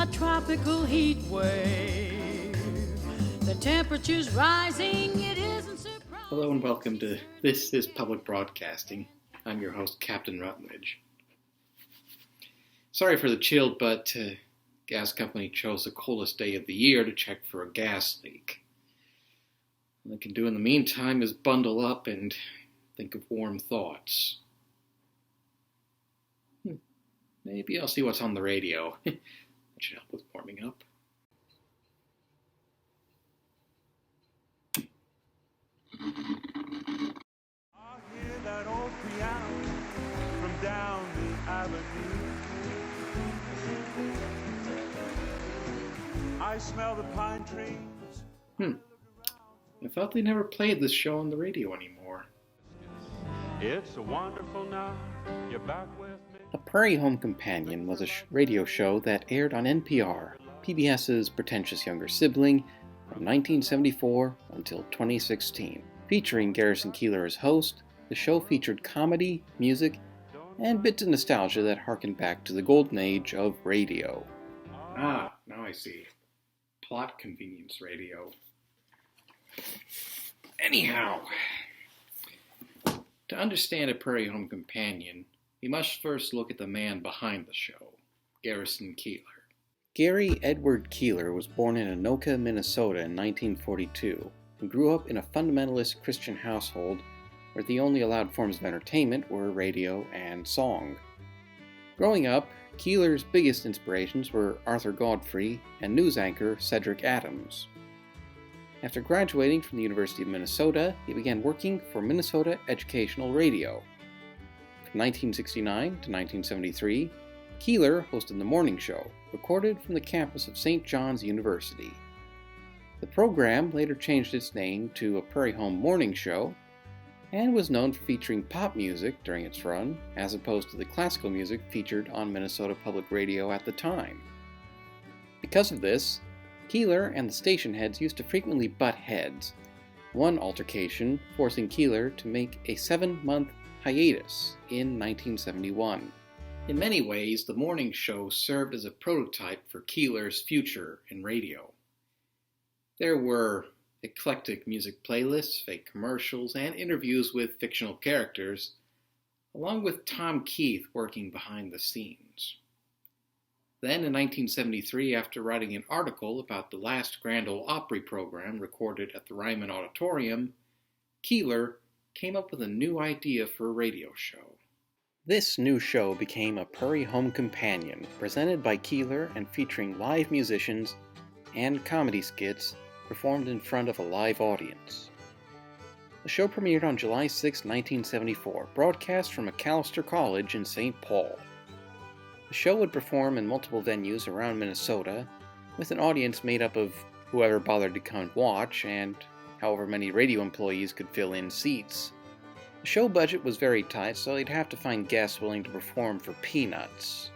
a tropical heat wave. The temperature's rising, it isn't surprising. Hello and welcome to This is Public Broadcasting. I'm your host, Captain Rutledge. Sorry for the chill, but gas company chose the coldest day of the year to check for a gas leak. All I can do in the meantime is bundle up and think of warm thoughts. Maybe I'll see what's on the radio. That should help with warming up. I hear that old piano from down the avenue. I smell the pine trees. I thought they never played this show on the radio anymore. It's a wonderful night. You're back with me. A Prairie Home Companion was a radio show that aired on NPR, PBS's pretentious younger sibling, from 1974 until 2016. Featuring Garrison Keillor as host, the show featured comedy, music, and bits of nostalgia that harkened back to the golden age of radio. Ah, now I see. Plot convenience radio. Anyhow, to understand a Prairie Home Companion, we must first look at the man behind the show, Garrison Keillor. Gary Edward Keillor was born in Anoka, Minnesota in 1942 and grew up in a fundamentalist Christian household where the only allowed forms of entertainment were radio and song. Growing up, Keillor's biggest inspirations were Arthur Godfrey and news anchor Cedric Adams. After graduating from the University of Minnesota, he began working for Minnesota Educational Radio. From 1969 to 1973, Keillor hosted The Morning Show, recorded from the campus of St. John's University. The program later changed its name to A Prairie Home Morning Show, and was known for featuring pop music during its run, as opposed to the classical music featured on Minnesota Public Radio at the time. Because of this, Keillor and the station heads used to frequently butt heads, one altercation forcing Keillor to make a 7-month hiatus in 1971. In many ways, the morning show served as a prototype for Keillor's future in radio. There were eclectic music playlists, fake commercials, and interviews with fictional characters, along with Tom Keith working behind the scenes. Then in 1973, after writing an article about the last Grand Ole Opry program recorded at the Ryman Auditorium, Keillor came up with a new idea for a radio show. This new show became a Prairie Home Companion, presented by Keillor and featuring live musicians and comedy skits performed in front of a live audience. The show premiered on July 6, 1974, broadcast from Macalester College in St. Paul. The show would perform in multiple venues around Minnesota, with an audience made up of whoever bothered to come and watch, and however many radio employees could fill in seats. The show budget was very tight, so they'd have to find guests willing to perform for peanuts.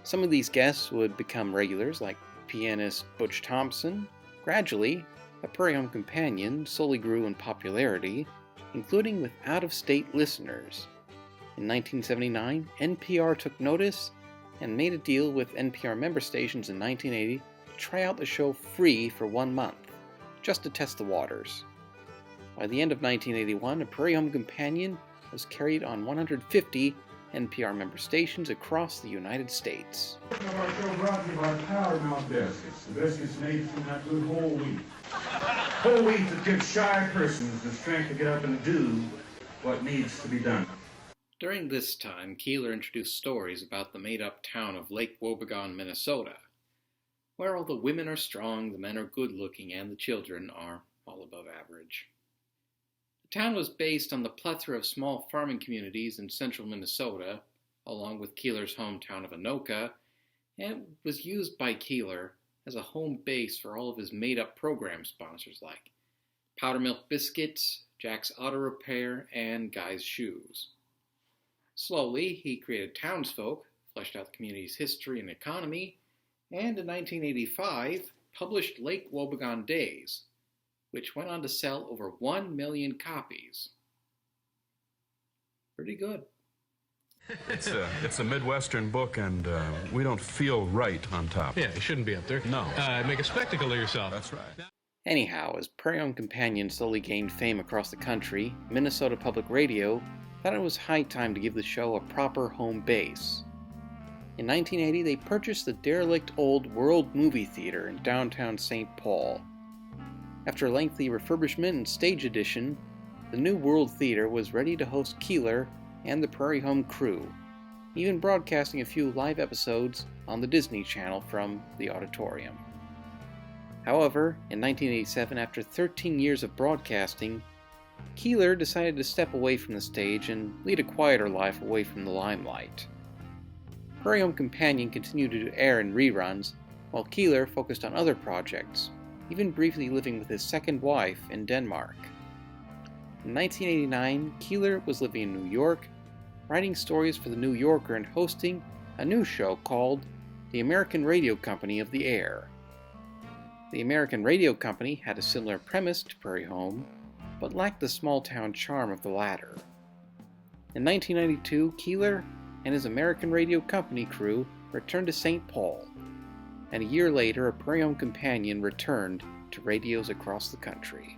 Some of these guests would become regulars, like pianist Butch Thompson. Gradually, A Prairie Home Companion slowly grew in popularity, including with out-of-state listeners. In 1979, NPR took notice and made a deal with NPR member stations in 1980 to try out the show free for 1 month, just to test the waters. By the end of 1981, A Prairie Home Companion was carried on 150 NPR member stations across the United States. Our show brought to you by Powdermilk Biscuits. The biscuits made from that good whole wheat. Whole wheat that gives shy persons the strength to get up and do what needs to be done. During this time, Keillor introduced stories about the made-up town of Lake Wobegon, Minnesota, where all the women are strong, the men are good-looking, and the children are all above average. The town was based on the plethora of small farming communities in central Minnesota, along with Keillor's hometown of Anoka, and was used by Keillor as a home base for all of his made-up program sponsors like Powdermilk Biscuits, Jack's Auto Repair, and Guy's Shoes. Slowly, he created townsfolk, fleshed out the community's history and economy, and in 1985, published Lake Wobegon Days, which went on to sell over 1 million copies. Pretty good. It's a Midwestern book, and we don't feel right on top. Yeah, you shouldn't be up there. No. Make a spectacle of yourself. That's right. Anyhow, as Prairie Home Companion slowly gained fame across the country, Minnesota Public Radio thought it was high time to give the show a proper home base. In 1980, they purchased the derelict old World Movie Theater in downtown St. Paul. After a lengthy refurbishment and stage addition, the new World Theater was ready to host Keillor and the Prairie Home crew, even broadcasting a few live episodes on the Disney Channel from the auditorium. However, in 1987, after 13 years of broadcasting, Keillor decided to step away from the stage and lead a quieter life away from the limelight. Prairie Home Companion continued to air in reruns, while Keillor focused on other projects, even briefly living with his second wife in Denmark. In 1989, Keillor was living in New York, writing stories for The New Yorker and hosting a new show called The American Radio Company of the Air. The American Radio Company had a similar premise to Prairie Home, but lacked the small-town charm of the latter. In 1992, Keillor and his American Radio Company crew returned to St. Paul, and a year later, a Prairie Home Companion returned to radios across the country.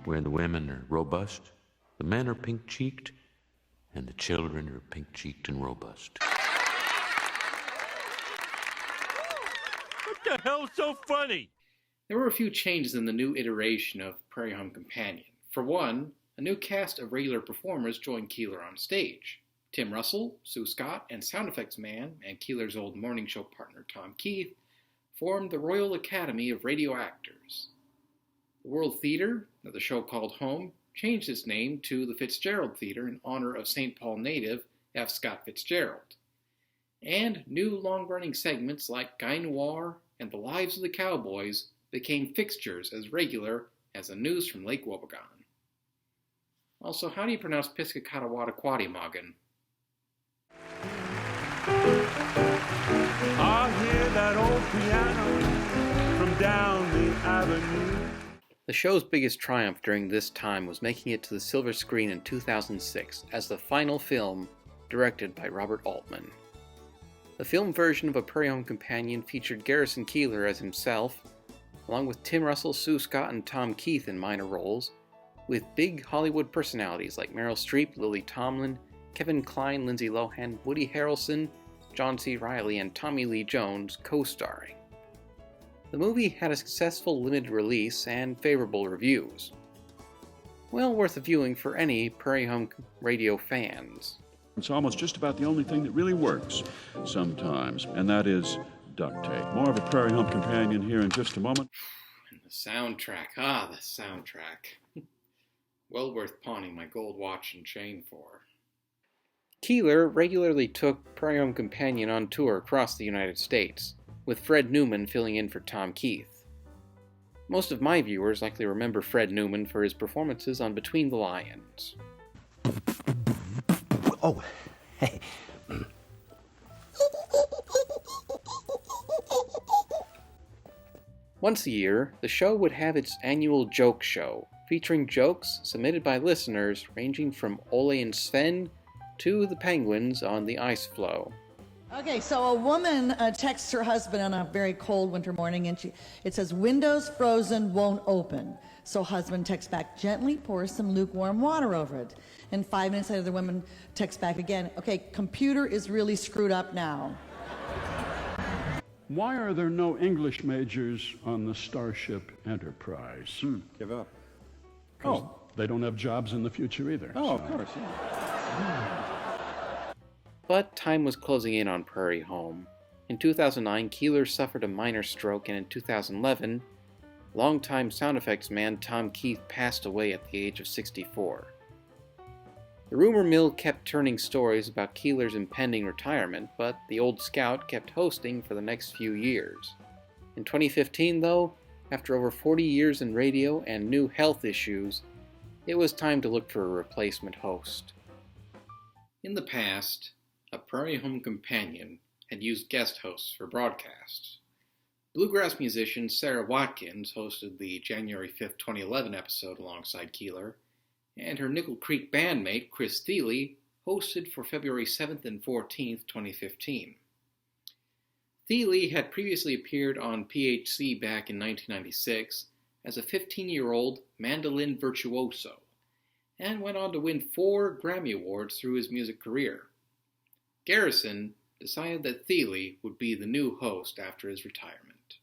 Where the women are robust, the men are pink-cheeked, and the children are pink-cheeked and robust. What the hell's so funny? There were a few changes in the new iteration of Prairie Home Companion. For one, a new cast of regular performers joined Keillor on stage. Tim Russell, Sue Scott, and sound effects man, and Keillor's old morning show partner Tom Keith, formed the Royal Academy of Radio Actors. The World Theater, the show called home, changed its name to the Fitzgerald Theater in honor of St. Paul native F. Scott Fitzgerald. And new long-running segments like Guy Noir and The Lives of the Cowboys became fixtures as regular as the news from Lake Wobegon. Also, how do you pronounce Piscatawataquatimagan? I hear that old piano from down the avenue. The show's biggest triumph during this time was making it to the silver screen in 2006 as the final film directed by Robert Altman. The film version of A Prairie Home Companion featured Garrison Keillor as himself, along with Tim Russell, Sue Scott, and Tom Keith in minor roles, with big Hollywood personalities like Meryl Streep, Lily Tomlin, Kevin Kline, Lindsay Lohan, Woody Harrelson, John C. Reilly, and Tommy Lee Jones co-starring. The movie had a successful limited release and favorable reviews. Well worth a viewing for any Prairie Home Radio fans. It's almost just about the only thing that really works sometimes, and that is duct tape. More of a Prairie Home Companion here in just a moment. And the soundtrack, the soundtrack. Well worth pawning my gold watch and chain for. Keillor regularly took Prairie Home Companion on tour across the United States, with Fred Newman filling in for Tom Keith. Most of my viewers likely remember Fred Newman for his performances on Between the Lions. Oh, hey. Once a year, the show would have its annual joke show, featuring jokes submitted by listeners ranging from Ole and Sven to the penguins on the ice floe. Okay, so a woman texts her husband on a very cold winter morning, and it says, "Windows frozen, won't open." So husband texts back, "Gently pour some lukewarm water over it." And 5 minutes later, the woman texts back again, "Okay, computer is really screwed up now." Why are there no English majors on the Starship Enterprise? Give up. They don't have jobs in the future either. Of course, yeah. But time was closing in on Prairie Home. In 2009, Keillor suffered a minor stroke, and in 2011, longtime sound effects man Tom Keith passed away at the age of 64. The rumor mill kept turning stories about Keillor's impending retirement, but the old scout kept hosting for the next few years. In 2015, though, after over 40 years in radio and new health issues, it was time to look for a replacement host. In the past, A Prairie Home Companion had used guest hosts for broadcasts. Bluegrass musician Sarah Watkins hosted the January 5, 2011 episode alongside Keillor, and her Nickel Creek bandmate Chris Thiele hosted for February 7th and 14th, 2015. Thiele had previously appeared on PHC back in 1996 as a 15-year-old mandolin virtuoso, and went on to win 4 Grammy Awards through his music career. Garrison decided that Thiele would be the new host after his retirement.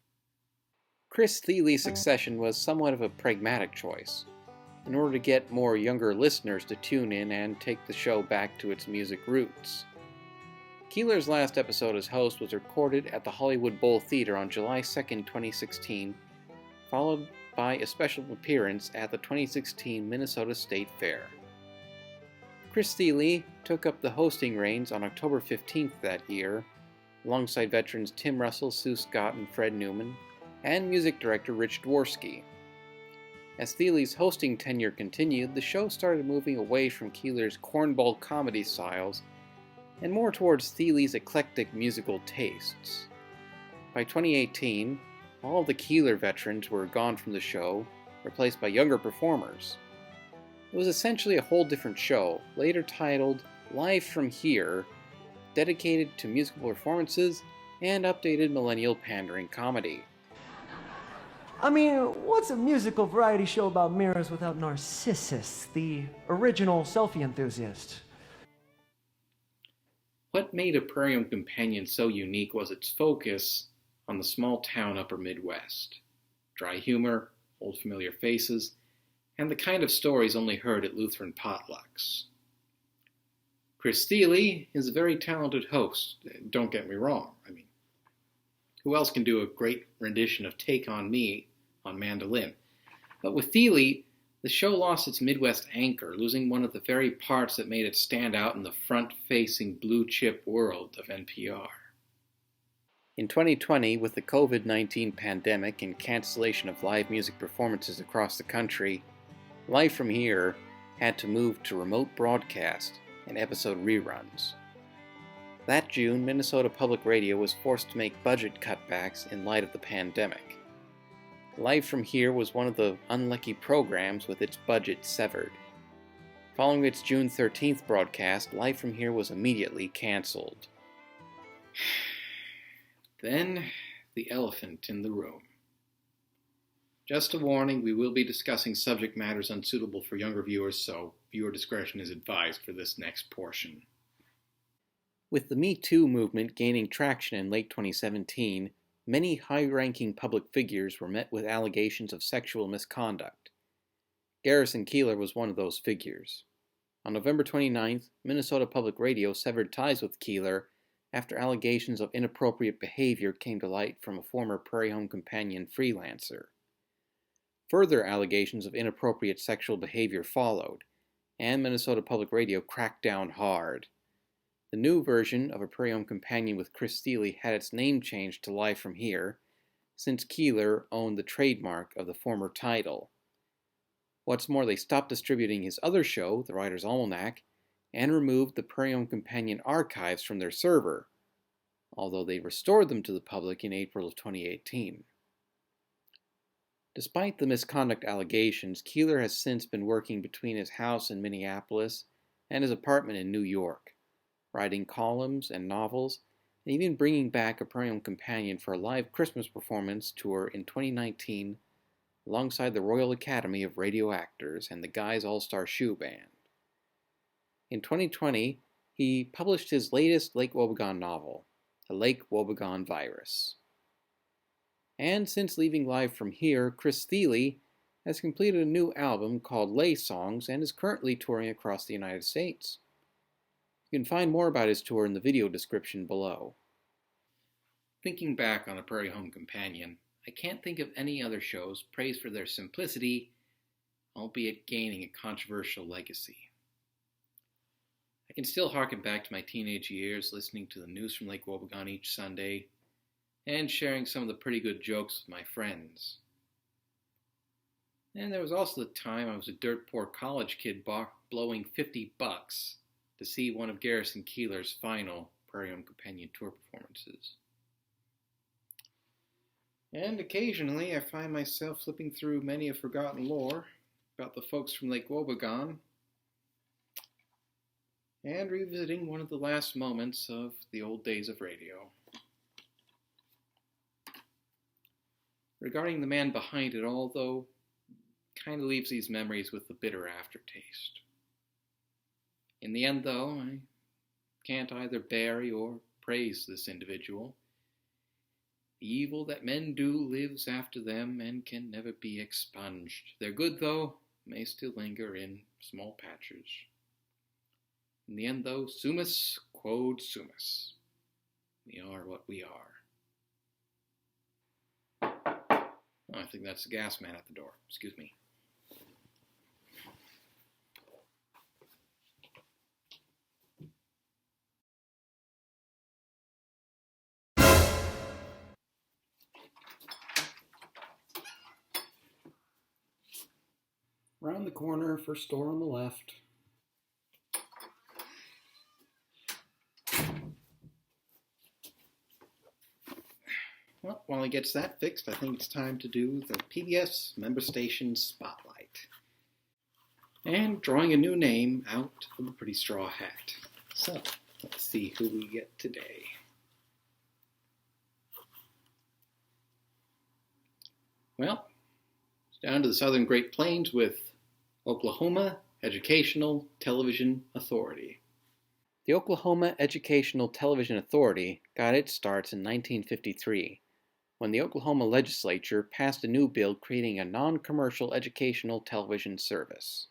Chris Thiele's succession was somewhat of a pragmatic choice, in order to get more younger listeners to tune in and take the show back to its music roots. Keillor's last episode as host was recorded at the Hollywood Bowl Theater on July 2, 2016, followed by a special appearance at the 2016 Minnesota State Fair. Chris Thiele took up the hosting reins on October 15th that year, alongside veterans Tim Russell, Sue Scott, and Fred Newman, and music director Rich Dworsky. As Thiele's hosting tenure continued, the show started moving away from Keillor's cornball comedy styles and more towards Thiele's eclectic musical tastes. By 2018, all of the Keillor veterans were gone from the show, replaced by younger performers. It was essentially a whole different show, later titled Live From Here, dedicated to musical performances and updated millennial pandering comedy. I mean, what's a musical variety show about mirrors without Narcissus, the original selfie enthusiast? What made A Prairie Home Companion so unique was its focus on the small-town upper Midwest. Dry humor, old familiar faces, and the kind of stories only heard at Lutheran potlucks. Chris Thiele is a very talented host, don't get me wrong. I mean, who else can do a great rendition of Take On Me on mandolin? But with Thiele, the show lost its Midwest anchor, losing one of the very parts that made it stand out in the front-facing blue-chip world of NPR. In 2020, with the COVID-19 pandemic and cancellation of live music performances across the country, Live From Here had to move to remote broadcast and episode reruns. That June, Minnesota Public Radio was forced to make budget cutbacks in light of the pandemic. Live From Here was one of the unlucky programs with its budget severed. Following its June 13th broadcast, Live From Here was immediately canceled. Then, the elephant in the room. Just a warning, we will be discussing subject matters unsuitable for younger viewers, so viewer discretion is advised for this next portion. With the Me Too movement gaining traction in late 2017, many high-ranking public figures were met with allegations of sexual misconduct. Garrison Keillor was one of those figures. On November 29th, Minnesota Public Radio severed ties with Keillor after allegations of inappropriate behavior came to light from a former Prairie Home Companion freelancer. Further allegations of inappropriate sexual behavior followed, and Minnesota Public Radio cracked down hard. The new version of A Prairie Home Companion with Chris Thiele had its name changed to Live From Here, since Keillor owned the trademark of the former title. What's more, they stopped distributing his other show, The Writer's Almanac, and removed the Prairie Home Companion archives from their server, although they restored them to the public in April of 2018. Despite the misconduct allegations, Keillor has since been working between his house in Minneapolis and his apartment in New York, writing columns and novels, and even bringing back A Prairie Home Companion for a live Christmas performance tour in 2019 alongside the Royal Academy of Radio Actors and the Guys All-Star Shoe Band. In 2020, he published his latest Lake Wobegon novel, The Lake Wobegon Virus. And since leaving Live From Here, Chris Thiele has completed a new album called Lay Songs and is currently touring across the United States. You can find more about his tour in the video description below. Thinking back on A Prairie Home Companion, I can't think of any other shows praised for their simplicity, albeit gaining a controversial legacy. I can still harken back to my teenage years listening to the news from Lake Wobegon each Sunday, and sharing some of the pretty good jokes with my friends. And there was also the time I was a dirt poor college kid blowing $50 to see one of Garrison Keillor's final Prairie Home Companion tour performances. And occasionally I find myself flipping through many a forgotten lore about the folks from Lake Wobegon, and revisiting one of the last moments of the old days of radio. Regarding the man behind it all, though, kind of leaves these memories with a bitter aftertaste. In the end, though, I can't either bury or praise this individual. The evil that men do lives after them and can never be expunged. Their good, though, may still linger in small patches. In the end, though, sumus quod sumus. We are what we are. Oh, I think that's the gas man at the door. Excuse me. Around the corner, first store on the left. Well, while he gets that fixed, I think it's time to do the PBS Member Station Spotlight. And drawing a new name out of the pretty straw hat. So, let's see who we get today. Well, it's down to the Southern Great Plains with Oklahoma Educational Television Authority. The Oklahoma Educational Television Authority got its starts in 1953, when the Oklahoma legislature passed a new bill creating a non-commercial educational television service.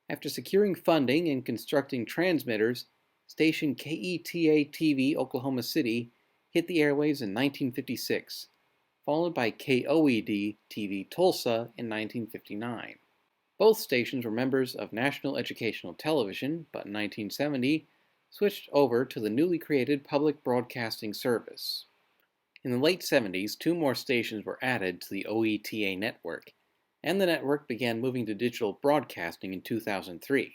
After securing funding and constructing transmitters, station KETA-TV Oklahoma City hit the airwaves in 1956, followed by KOED-TV Tulsa in 1959. Both stations were members of National Educational Television, but in 1970 switched over to the newly created Public Broadcasting Service. In the late 70s, 2 more stations were added to the OETA network, and the network began moving to digital broadcasting in 2003.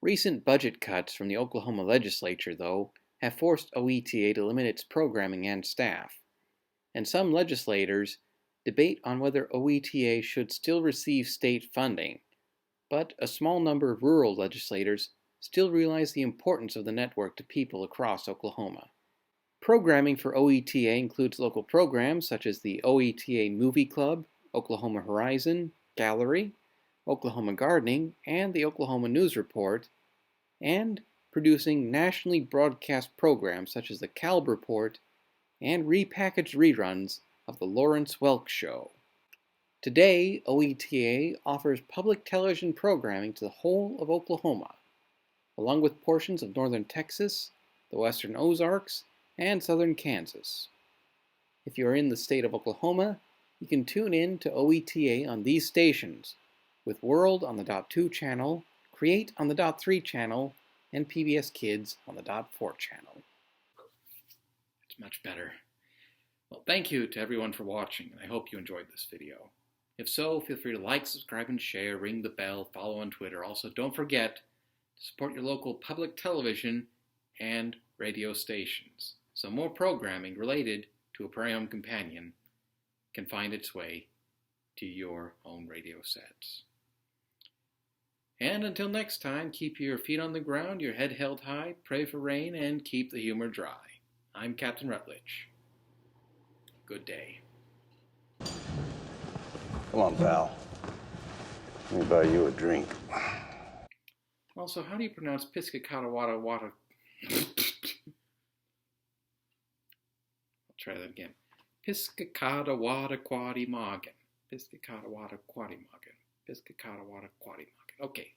Recent budget cuts from the Oklahoma legislature, though, have forced OETA to limit its programming and staff, and some legislators debate on whether OETA should still receive state funding, but a small number of rural legislators still realize the importance of the network to people across Oklahoma. Programming for OETA includes local programs such as the OETA Movie Club, Oklahoma Horizon, Gallery, Oklahoma Gardening, and the Oklahoma News Report, and producing nationally broadcast programs such as the Calb Report and repackaged reruns of The Lawrence Welk Show. Today, OETA offers public television programming to the whole of Oklahoma, along with portions of northern Texas, the western Ozarks, and southern Kansas. If you are in the state of Oklahoma, you can tune in to OETA on these stations, with World on the .2 channel, Create on the .3 channel, and PBS Kids on the .4 channel. It's much better. Well, thank you to everyone for watching, and I hope you enjoyed this video. If so, feel free to like, subscribe, and share, ring the bell, follow on Twitter. Also, don't forget to support your local public television and radio stations, so more programming related to a Prairie Home Companion can find its way to your own radio sets. And until next time, keep your feet on the ground, your head held high, pray for rain, and keep the humor dry. I'm Captain Rutledge. Good day. Come on, pal. Let me buy you a drink. Also, how do you pronounce Piscatawada water? I'll try that again. Piscatawada quadi morgan. Piscatawada quadi morgan. Piscatawada quadi morgan. Okay.